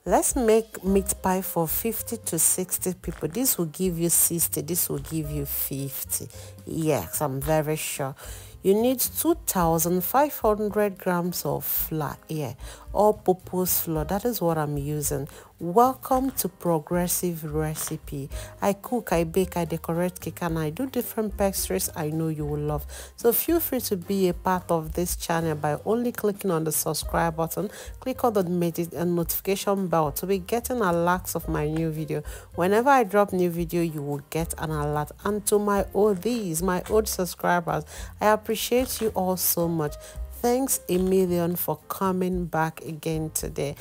Let's make meat pie for 50 to 60 people. This will give you 60, this will give you 50. Yes, I'm very sure. You need 2,500 grams of flour here, all-purpose flour. That is what I'm using. Welcome to Progressive Recipe. I cook, I bake, I decorate cake, and I do different pastries I know you will love. So feel free to be a part of this channel by only clicking on the subscribe button. Click on the notification bell to be getting alerts of my new video. Whenever I drop new video, you will get an alert. And to my oldies, my old subscribers, I appreciate you all so much. Thanks a million for coming back again today.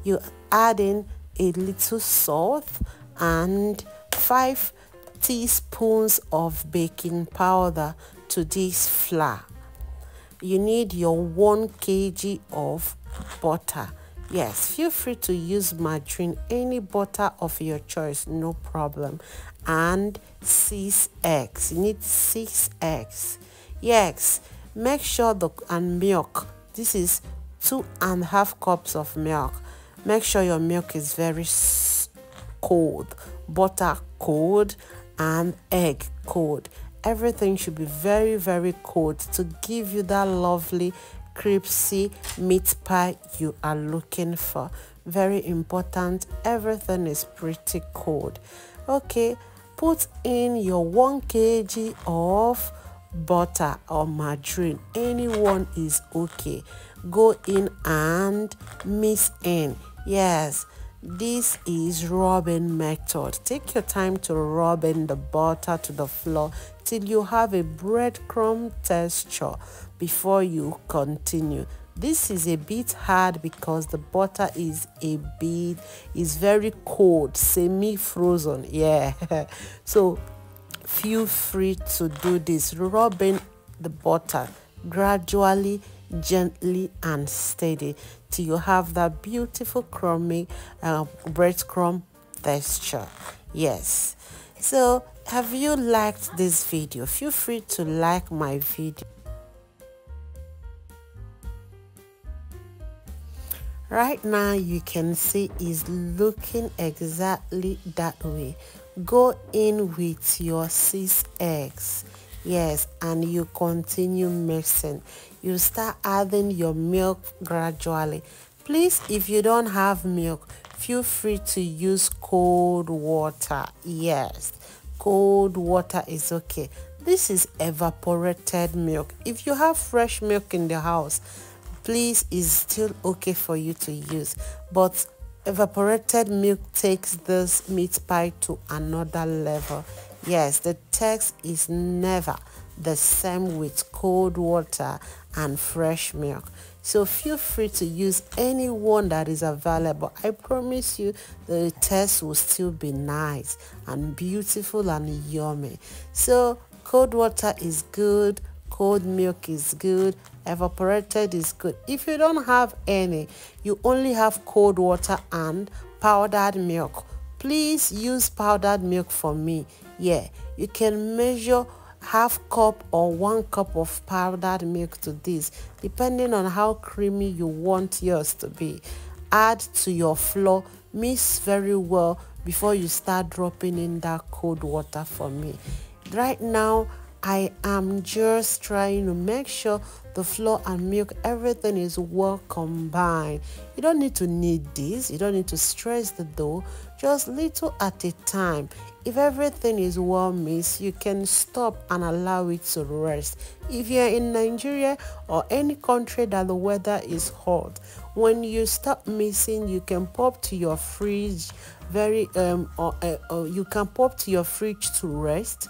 You add in a little salt and 5 teaspoons of baking powder to this flour. You need your 1 kg of butter. Yes, feel free to use margarine, any butter of your choice, no problem. And 6 eggs. You need 6 eggs. Yes, make sure and milk. This is 2.5 cups of milk. Make sure your milk is very cold, butter cold, and egg cold. Everything should be very, very cold to give you that lovely crispy meat pie you are looking for. Very important, everything is pretty cold. Okay, put in your 1 kg of butter or margarine, anyone is okay. Go in and mix in. Yes, this is rubbing method. Take your time to rub in the butter to the flour till you have a breadcrumb texture before you continue. This is a bit hard because the butter is very cold, semi-frozen. Yeah. So feel free to do this. Rub in the butter gradually, gently, and steady till you have that beautiful crummy breadcrumb texture. Yes. So have you liked this video? Feel free to like my video. Right now you can see it's looking exactly that way. Go in with your 6 eggs. Yes, and you continue mixing. You start adding your milk gradually. Please, if you don't have milk, feel free to use cold water. Yes, cold water is okay. This is evaporated milk. If you have fresh milk in the house, please, is still okay for you to use. But evaporated milk takes this meat pie to another level. Yes, the taste is never the same with cold water and fresh milk. So feel free to use any one that is available. I promise you the taste will still be nice and beautiful and yummy. So cold water is good, cold milk is good, evaporated is good. If you don't have any, you only have cold water and powdered milk, please use powdered milk for me. Yeah, you can measure half cup or 1 cup of powdered milk to this, depending on how creamy you want yours to be. Add to your flour, mix very well before you start dropping in that cold water for me. Right now I am just trying to make sure the flour and milk, everything is well combined. You don't need to knead this, you don't need to stress the dough, just little at a time. If everything is well mixed, you can stop and allow it to rest. If you're in Nigeria or any country that the weather is hot, when you stop mixing, you can pop to your fridge you can pop to your fridge to rest.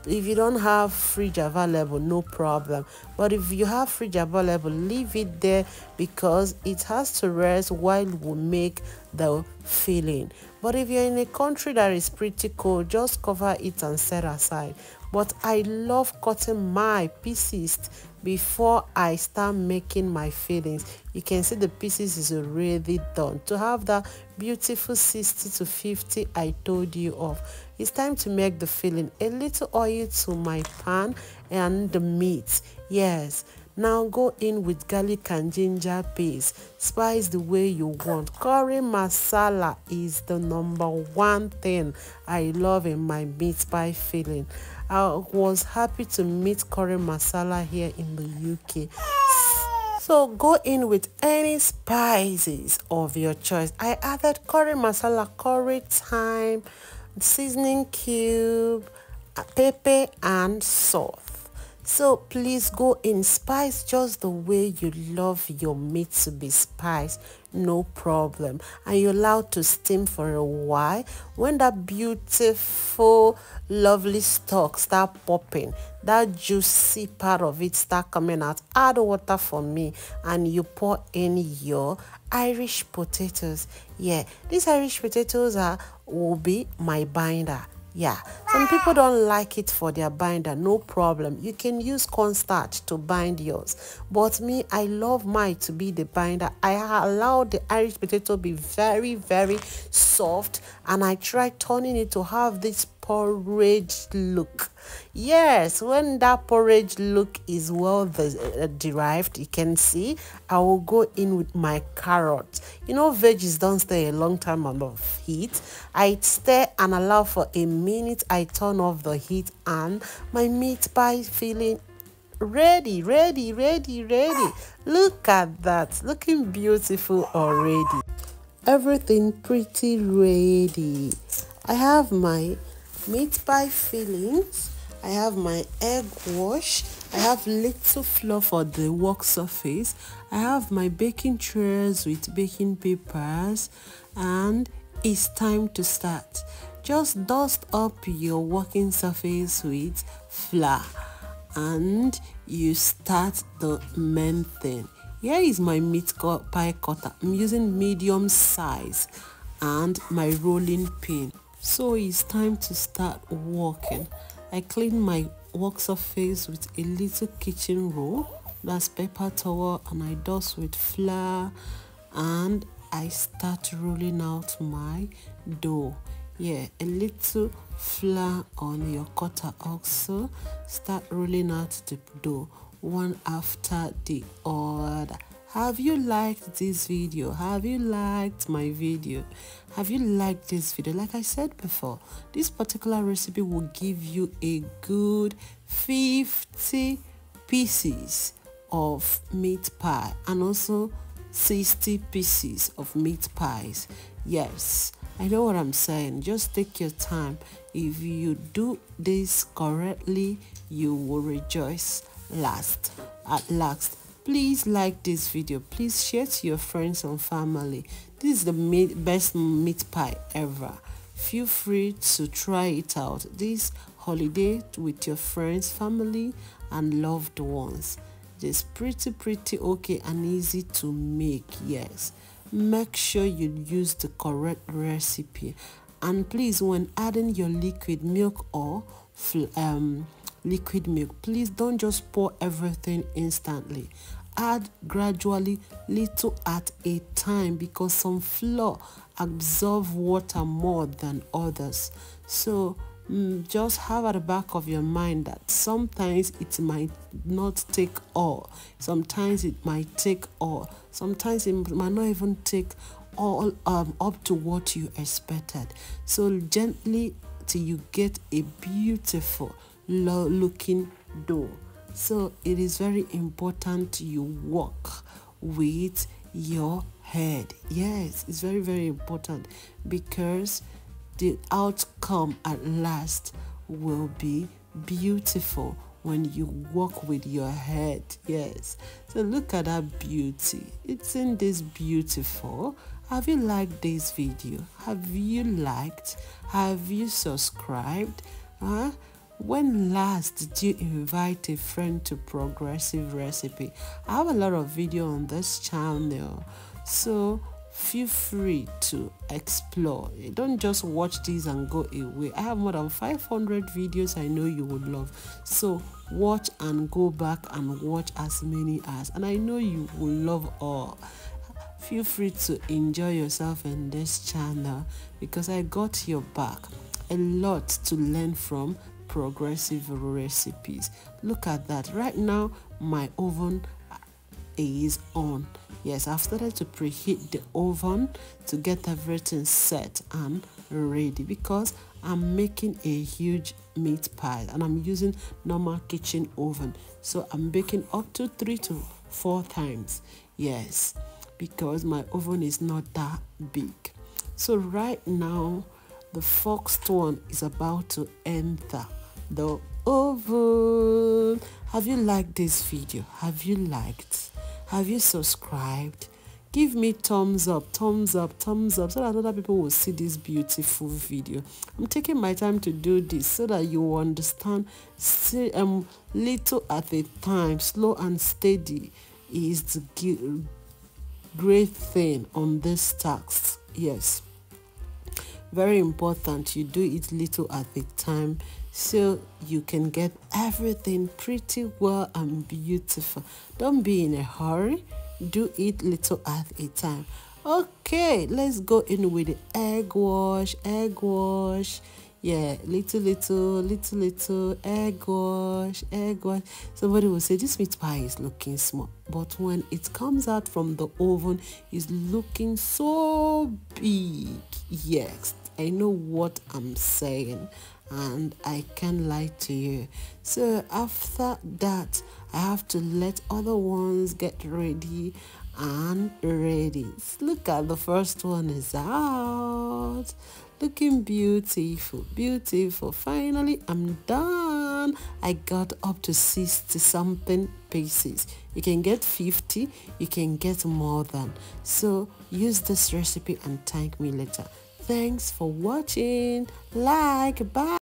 If you don't have fridge available, no problem. But if you have fridge available, leave it there because it has to rest while we make the filling. But if you're in a country that is pretty cold, just cover it and set aside. But I love cutting my pieces before I start making my fillings. You can see the pieces is already done. To have that beautiful 60 to 50 I told you of, it's time to make the filling. A little oil to my pan and the meat. Yes, Now go in with garlic and ginger paste. Spice the way you want. Curry masala is the number one thing I love in my meat pie filling. I was happy to meet curry masala here in the UK. So go in with any spices of your choice. I added curry masala, curry thyme, seasoning cube, pepper and salt. So please go in, spice just the way you love your meat to be spiced, no problem. And you're allowed to steam for a while. When that beautiful lovely stock start popping, that juicy part of it start coming out, add water for me and you pour in your Irish potatoes. Yeah, these Irish potatoes will be my binder. Yeah, some people don't like it for their binder, no problem. You can use cornstarch to bind yours. But me, I love mine to be the binder. I allow the Irish potato be very, very soft and I try turning it to have this porridge look. Yes, when that porridge look is well derived, you can see, I will go in with my carrot. You know, veggies don't stay a long time on the heat. I stir and allow for a minute. I turn off the heat and my meat pie filling ready. Look at that, looking beautiful already. Everything pretty ready. I have my meat pie fillings, I have my egg wash, I have little flour for the work surface, I have my baking trays with baking papers, and it's time to start. Just dust up your working surface with flour and you start the main thing. Here is my meat pie cutter. I'm using medium size and my rolling pin. So it's time to start working. I clean my work surface with a little kitchen roll, that's paper towel, and I dust with flour and I start rolling out my dough. Yeah, a little flour on your cutter also. Start rolling out the dough one after the other. Have you liked this video? Have you liked my video? Have you liked this video? Like I said before, this particular recipe will give you a good 50 pieces of meat pie and also 60 pieces of meat pies. Yes, I know what I'm saying. Just take your time. If you do this correctly, you will rejoice at last. Please like this video. Please share to your friends and family. This is the best meat pie ever. Feel free to try it out this holiday with your friends, family, and loved ones. It's pretty okay and easy to make. Yes, make sure you use the correct recipe, and please, when adding your liquid milk or liquid milk, please don't just pour everything instantly. Add gradually, little at a time, because some flour absorb water more than others. So just have at the back of your mind that sometimes it might not take all, sometimes it might take all, sometimes it might not even take all up to what you expected. So gently till you get a beautiful looking dough. So it is very important you work with your head. Yes, it's very important, because the outcome at last will be beautiful when you work with your head. Yes, so look at that beauty. Isn't this beautiful? Have you liked this video? Have you liked? Have you subscribed? When last did you invite a friend to Progressive Recipe? I have a lot of video on this channel, so feel free to explore. Don't just watch these and go away. I have more than 500 videos I know you would love, so watch and go back and watch as many as, and I know you will love all. Feel free to enjoy yourself in this channel, because I got your back. A lot to learn from progressive recipes. Look at that. Right now my oven is on. Yes, I've started to preheat the oven to get everything set and ready, because I'm making a huge meat pie and I'm using normal kitchen oven, so I'm baking up to 3 to 4 times. Yes, because my oven is not that big. So right now the first one is about to enter the oven. Have you liked this video? Have you liked? Have you subscribed? Give me thumbs up, thumbs up, thumbs up, so that other people will see this beautiful video. I'm taking my time to do this so that you will understand. Little at a time, slow and steady is the great thing on this task. Yes, very important. You do it little at a time so you can get everything pretty well and beautiful. Don't be in a hurry. Do it little at a time. Okay, let's go in with the egg wash. Yeah, little egg wash. Somebody will say this meat pie is looking small, but when it comes out from the oven, it's looking so big. Yes, I know what I'm saying and I can't lie to you. So after that, I have to let other ones get ready and ready. Look at the first one is out, looking beautiful. Finally I'm done. I got up to 60 something pieces. You can get 50, you can get more than. So use this recipe and thank me later. Thanks for watching. Bye.